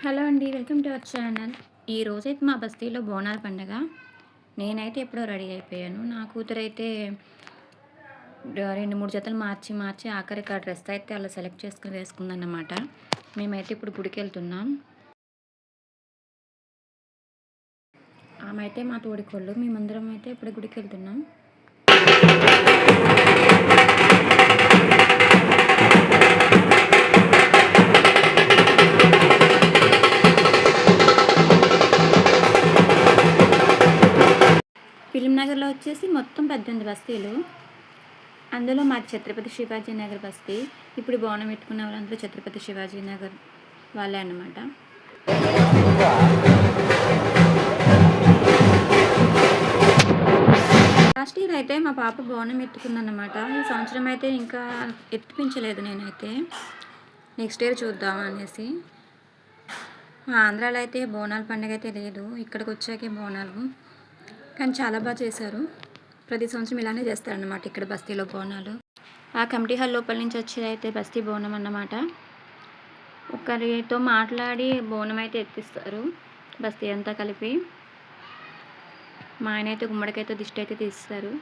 Hello అండి. Welcome to our channel. ఈరోజైతే మా బస్తీలో బోనాల పండగ. నేనైతే ఎప్పుడో రెడీ అయిపోయాను. నా కూతురైతే 2, 3 జతలు మార్చి ఆఖరికి ఆ డ్రెస్ అయితే అలా సెలెక్ట్ చేసుకొని వేసుకుందన్నమాట. మేమైతే ఇప్పుడు గుడికెళ్తున్నాం. ఆమె అయితే మా తోడికోళ్ళు. మేమందరం అయితే ఇప్పుడు గుడికెళ్తున్నాం. ఫిల్మ్ నగర్లో వచ్చేసి మొత్తం 18 బస్తీలు. అందులో మాది ఛత్రపతి శివాజీ నగర్ బస్తీ. ఇప్పుడు బోనం పెట్టుకున్న వాళ్ళందరూ ఛత్రపతి శివాజీ నగర్ వాళ్ళే అన్నమాట. లాస్ట్ ఇయర్ అయితే మా పాప బోనం ఎత్తుకుందన్నమాట. ఈ సంవత్సరం అయితే ఇంకా ఎత్తిపించలేదు నేనైతే. నెక్స్ట్ ఇయర్ చూద్దాం అనేసి. మా ఆంధ్రాలో అయితే బోనాల పండుగ అయితే లేదు. ఇక్కడికి వచ్చాకే బోనాలు. కానీ చాలా బాగా చేశారు. ప్రతి సంవత్సరం ఇలానే చేస్తారన్నమాట ఇక్కడ బస్తీలో బోనాలు. ఆ కమిటీ హాల్ లోపల నుంచి వచ్చేది అయితే బస్తీ బోనం అన్నమాట. ఒకరితో మాట్లాడి బోనం అయితే ఎత్తిస్తారు బస్తీ అంతా కలిపి. మా ఆయన అయితే గుమ్మడికైతే దిష్టి అయితే తీస్తారు.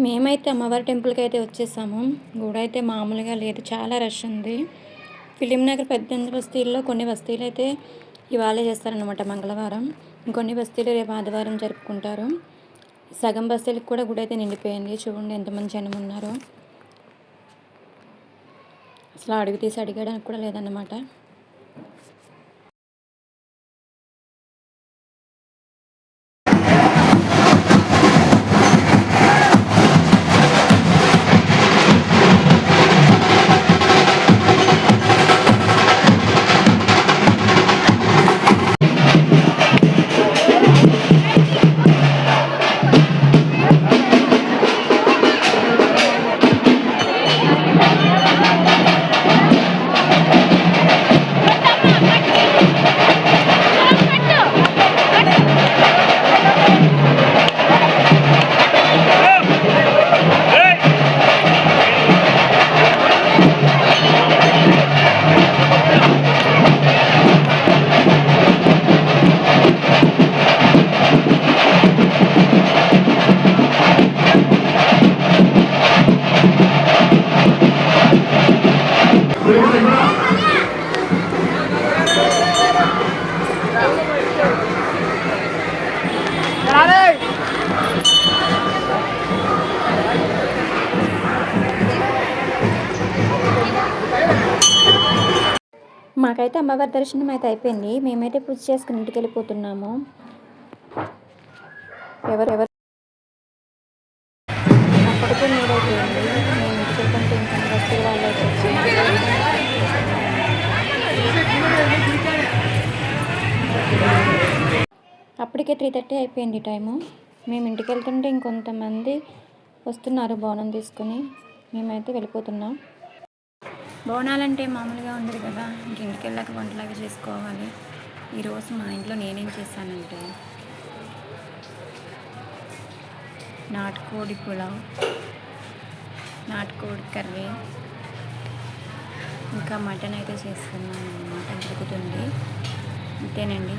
మేమైతే అమ్మవారి టెంపుల్కి అయితే వచ్చేసాము. గుడి అయితే మామూలుగా లేదు, చాలా రష్ ఉంది. ఫిలిం నగర్ 18 బస్తీల్లో కొన్ని బస్తీలు అయితే ఇవాళే చేస్తారనమాట మంగళవారం. ఇంకొన్ని బస్తీలు రేపు ఆదివారం జరుపుకుంటారు. సగం బస్తీలకు కూడా గుడి అయితే నిండిపోయింది. చూడండి ఎంతమంది జనం ఉన్నారో. అసలు అడుగు తీసి అడిగడానికి కూడా లేదన్నమాట. మాకైతే అమ్మవారి దర్శనం అయితే అయిపోయింది. మేమైతే పూజ చేసుకుని ఇంటికి వెళ్ళిపోతున్నాము. ఎవరు అప్పటికే మీరైపోయింది. మేము ఇంటికి వెళ్తుంటే ఇంకా వస్తువులు వాళ్ళు అయితే అప్పటికే 3:30 అయిపోయింది టైము. మేము ఇంటికి వెళ్తుంటే ఇంకొంతమంది వస్తున్నారు బోనం తీసుకుని. మేమైతే వెళ్ళిపోతున్నాం. బోనాలంటే మామూలుగా ఉండదు కదా. ఇంటికి వెళ్ళాక వంటలాగా చేసుకోవాలి. ఈరోజు మా ఇంట్లో నేనేం చేశానంటే నాటుకోడి పులావ్, నాటుకోడి కర్రీ, ఇంకా మటన్ అయితే చేస్తున్నాను అన్నమాట, ఉడుకుతుంది. అంతేనండి.